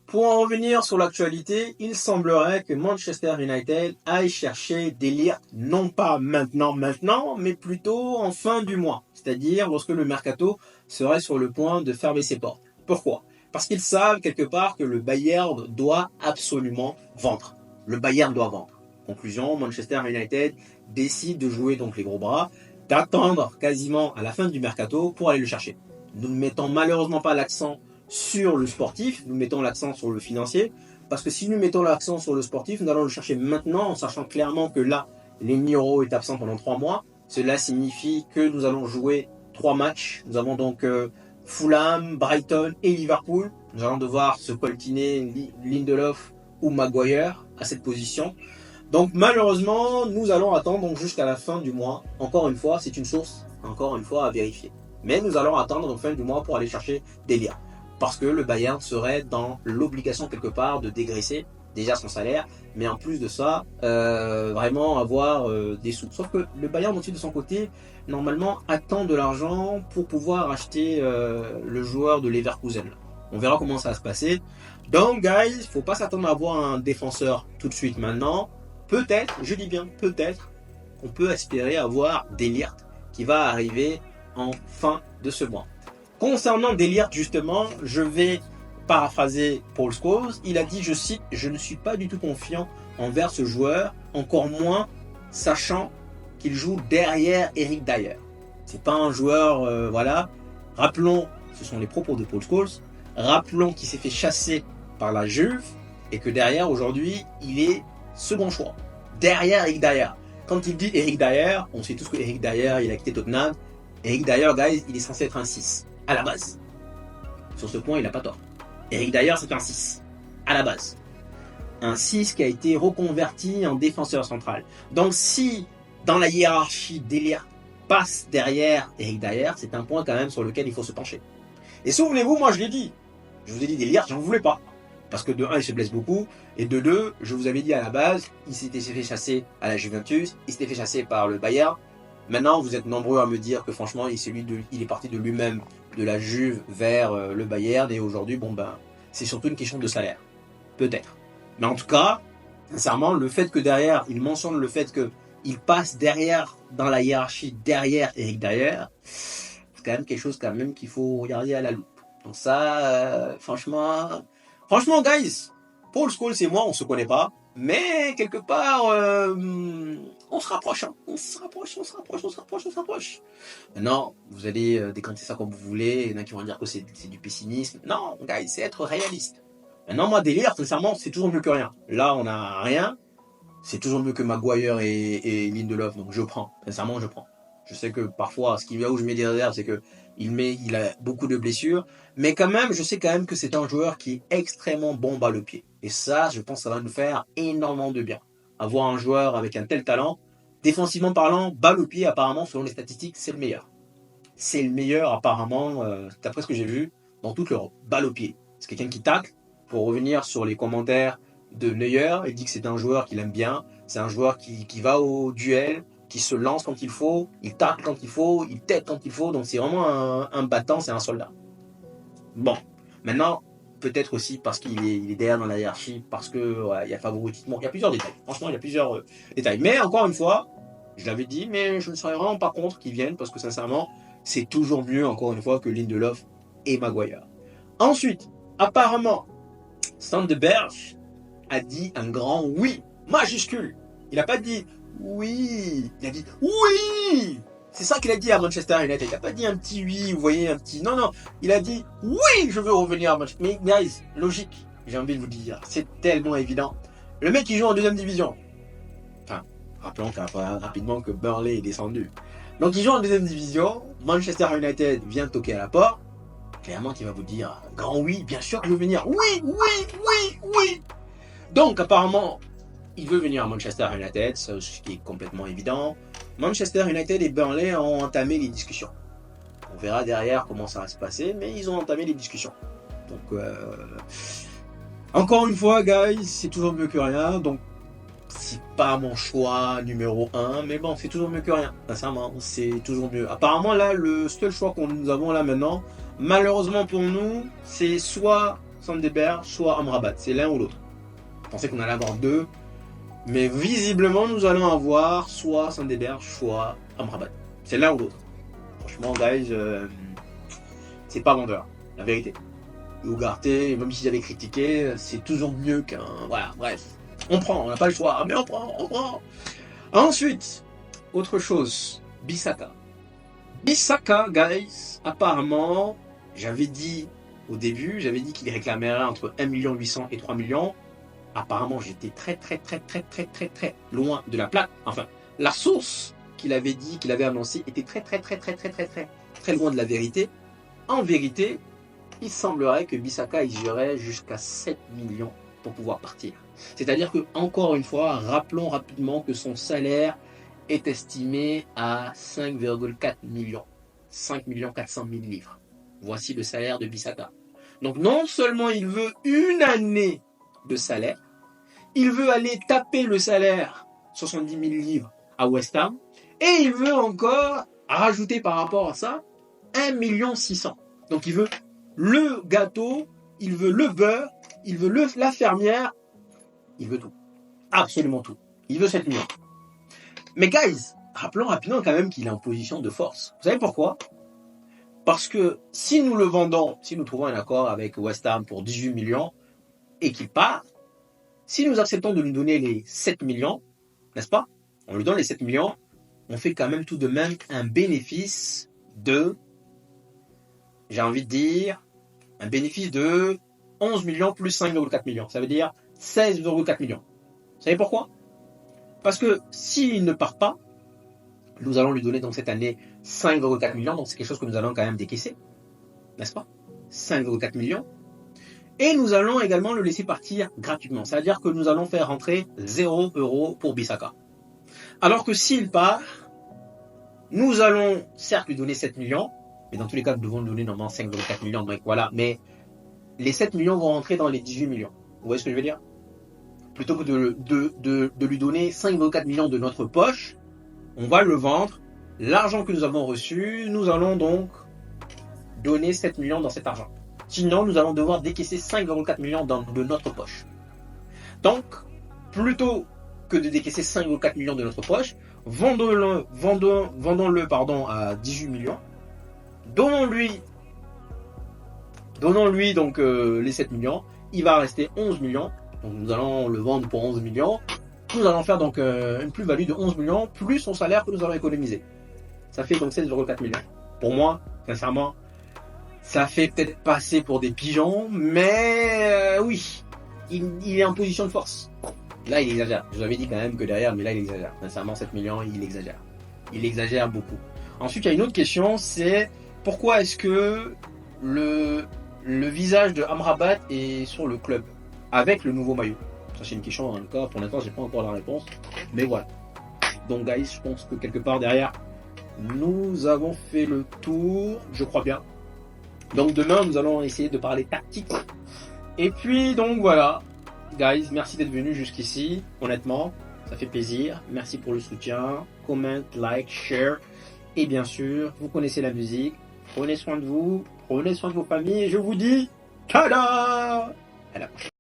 Pour en revenir sur l'actualité, il semblerait que Manchester United aille chercher De Ligt, non pas maintenant, mais plutôt en fin du mois. C'est-à-dire lorsque le mercato serait sur le point de fermer ses portes. Pourquoi ? Parce qu'ils savent quelque part que le Bayern doit absolument vendre. Le Bayern doit vendre. Conclusion, Manchester United décide de jouer donc les gros bras, d'attendre quasiment à la fin du mercato pour aller le chercher. Nous ne mettons malheureusement pas l'accent sur le sportif, nous mettons l'accent sur le financier, parce que si nous mettons l'accent sur le sportif, nous allons le chercher maintenant en sachant clairement que là, l'Euro est absent pendant 3 mois. Cela signifie que nous allons jouer 3 matchs. Nous avons donc Fulham, Brighton et Liverpool. Nous allons devoir se coltiner Lindelof ou Maguire à cette position. Donc malheureusement, nous allons attendre donc jusqu'à la fin du mois. Encore une fois, c'est une source, encore une fois, à vérifier. Mais nous allons attendre donc fin du mois pour aller chercher De Ligt. Parce que le Bayern serait dans l'obligation quelque part de dégraisser déjà son salaire, mais en plus de ça, vraiment avoir des sous. Sauf que le Bayern aussi de son côté, normalement, attend de l'argent pour pouvoir acheter le joueur de Leverkusen. On verra comment ça va se passer. Donc, guys, il ne faut pas s'attendre à avoir un défenseur tout de suite maintenant. Peut-être, je dis bien peut-être, on peut espérer avoir De Ligt qui va arriver en fin de ce mois. Concernant De Ligt, justement, je vais paraphraser Paul Scholes. Il a dit, je cite, « Je ne suis pas du tout confiant envers ce joueur, encore moins sachant qu'il joue derrière Eric Dier. » C'est pas un joueur, voilà. Rappelons, ce sont les propos de Paul Scholes, rappelons qu'il s'est fait chasser par la Juve et que derrière, aujourd'hui, il est second choix. Derrière Eric Dier. Quand il dit Eric Dier, on sait tous que Eric Dier, il a quitté Tottenham. Eric Dier, guys, il est censé être un 6. À la base. Sur ce point, il n'a pas tort. Eric Dier, c'est un 6. À la base. Un 6 qui a été reconverti en défenseur central. Donc si, dans la hiérarchie, De Ligt passe derrière Eric Dier, c'est un point quand même sur lequel il faut se pencher. Et souvenez-vous, moi je l'ai dit. Je vous ai dit De Ligt, j'en voulais pas. Parce que de 1, il se blesse beaucoup. Et de 2, je vous avais dit à la base, il s'était fait chasser à la Juventus. Il s'était fait chasser par le Bayern. Maintenant, vous êtes nombreux à me dire que franchement, il est parti de lui-même, de la Juve vers le Bayern. Et aujourd'hui, bon ben, c'est surtout une question de salaire. Peut-être. Mais en tout cas, sincèrement, le fait que derrière, il mentionne le fait qu'il passe derrière, dans la hiérarchie, derrière Eric Dier, c'est quand même quelque chose quand même qu'il faut regarder à la loupe. Donc ça, franchement, guys, Paul Scholes et moi, on se connaît pas. Mais quelque part, on se rapproche, hein. On se rapproche. Maintenant, vous allez décanter ça comme vous voulez. Il y en a qui vont dire que c'est du pessimisme. Non, guys, c'est être réaliste. Maintenant, moi, De Ligt, sincèrement, c'est toujours mieux que rien. Là, on n'a rien. C'est toujours mieux que Maguire et Lindelof. Donc, je prends. Sincèrement, je prends. Je sais que parfois, ce qui va où je mets des réserves, c'est que il a beaucoup de blessures. Mais quand même, je sais quand même que c'est un joueur qui est extrêmement bon balle au pied. Et ça, je pense que ça va nous faire énormément de bien. Avoir un joueur avec un tel talent, défensivement parlant, balle au pied, apparemment, selon les statistiques, c'est le meilleur. C'est le meilleur, apparemment, d'après ce que j'ai vu, dans toute l'Europe. Balle au pied. C'est quelqu'un qui tacle. Pour revenir sur les commentaires de Neuer, il dit que c'est un joueur qu'il aime bien. C'est un joueur qui va au duel, qui se lance quand il faut, il tacle quand il faut, il tête quand il faut. Donc c'est vraiment un battant, c'est un soldat. Bon, maintenant, peut-être aussi parce qu'il est derrière dans la hiérarchie, parce que il y a favoritisme. Il y a plusieurs détails. Franchement, il y a plusieurs détails. Mais encore une fois, je l'avais dit, mais je ne serais vraiment pas contre qu'ils viennent, parce que sincèrement, c'est toujours mieux, encore une fois, que Lindelof et Maguire. Ensuite, apparemment, Sandberg a dit un grand oui, majuscule. Il n'a pas dit oui, il a dit oui. C'est ça qu'il a dit à Manchester United. Il n'a pas dit un petit oui, vous voyez, un petit... Non, il a dit oui, je veux revenir à Manchester. Mais guys, logique, j'ai envie de vous dire, c'est tellement évident. Le mec, il joue en deuxième division. Enfin, rappelons rapidement que Burnley est descendu. Donc, il joue en deuxième division. Manchester United vient toquer à la porte. Clairement, il va vous dire grand oui, bien sûr que je veux venir. Oui. Donc, apparemment, il veut venir à Manchester United, ce qui est complètement évident. Manchester United et Burnley ont entamé les discussions. On verra derrière comment ça va se passer, mais ils ont entamé les discussions. Donc, encore une fois, guys, c'est toujours mieux que rien. Donc, c'est pas mon choix numéro 1, mais bon, c'est toujours mieux que rien. Sincèrement, c'est toujours mieux. Apparemment, là, le seul choix que nous avons là maintenant, malheureusement pour nous, c'est soit Sandeberg, soit Amrabat. C'est l'un ou l'autre. Je pensais qu'on allait avoir deux. Mais visiblement, nous allons avoir soit Sandeberg, soit Amrabat. C'est l'un ou l'autre. Franchement, guys, c'est pas vendeur. La vérité. Ugarte, même si j'avais critiqué, c'est toujours mieux qu'un... Voilà, bref. On prend, on n'a pas le choix, mais on prend. Ensuite, autre chose, Bissaka. Bissaka, guys, apparemment, j'avais dit au début, qu'il réclamerait entre 1 800 000 et 3 millions. Apparemment, j'étais très loin de la plaque. Enfin, la source qu'il avait dit, qu'il avait annoncé, était très loin de la vérité. En vérité, il semblerait que Bissaka irait jusqu'à 7 millions pour pouvoir partir. C'est-à-dire que, encore une fois, rappelons rapidement que son salaire est estimé à 5,4 millions. 5 400 000 livres. Voici le salaire de Bissaka. Donc non seulement il veut une année de salaire, il veut aller taper le salaire 70 000 livres à West Ham, et il veut encore rajouter par rapport à ça 1 600 000. Donc il veut le gâteau, il veut le beurre, il veut la fermière, il veut tout. Absolument tout. Il veut 7 millions. Mais guys, rappelons rapidement quand même qu'il est en position de force. Vous savez pourquoi? Parce que si nous le vendons, si nous trouvons un accord avec West Ham pour 18 millions et qu'il part, si nous acceptons de lui donner les 7 millions, n'est-ce pas? On lui donne les 7 millions, on fait quand même tout de même un bénéfice de, j'ai envie de dire, un bénéfice de 11 millions plus 5,4 millions. Ça veut dire 16,4 millions. Vous savez pourquoi? Parce que s'il ne part pas, nous allons lui donner donc cette année 5,4 millions. Donc c'est quelque chose que nous allons quand même décaisser. N'est-ce pas? 5,4 millions. Et nous allons également le laisser partir gratuitement. C'est-à-dire que nous allons faire rentrer 0 € pour Bissaka. Alors que s'il part, nous allons certes lui donner 7 millions. Mais dans tous les cas, nous devons lui donner normalement 5,4 millions. Donc voilà. Mais les 7 millions vont rentrer dans les 18 millions. Vous voyez ce que je veux dire? Plutôt que de lui donner 5,4 millions de notre poche, on va le vendre. L'argent que nous avons reçu, nous allons donc donner 7 millions dans cet argent. Sinon, nous allons devoir décaisser 5,4 millions de notre poche. Donc, plutôt que de décaisser 5,4 millions de notre poche, vendons-le à 18 millions. Donnons-lui donc les 7 millions. Il va rester 11 millions. Donc nous allons le vendre pour 11 millions. Nous allons faire donc une plus-value de 11 millions plus son salaire que nous allons économiser. Ça fait donc 16,4 millions. Pour moi, sincèrement, ça fait peut-être passer pour des pigeons, mais oui, il est en position de force. Là, il exagère. Je vous avais dit quand même que derrière, mais là, il exagère. Sincèrement, 7 millions, il exagère. Il exagère beaucoup. Ensuite, il y a une autre question, c'est pourquoi est-ce que le visage de Amrabat est sur le club avec le nouveau maillot? Ça, c'est une question encore. Pour l'instant, j'ai pas encore la réponse. Mais voilà. Donc, guys, je pense que quelque part derrière, nous avons fait le tour. Je crois bien. Donc, demain, nous allons essayer de parler tactique. Et puis, donc, voilà. Guys, merci d'être venus jusqu'ici. Honnêtement, ça fait plaisir. Merci pour le soutien. Comment, like, share. Et bien sûr, vous connaissez la musique. Prenez soin de vous. Prenez soin de vos familles. Et je vous dis, tada! À la prochaine.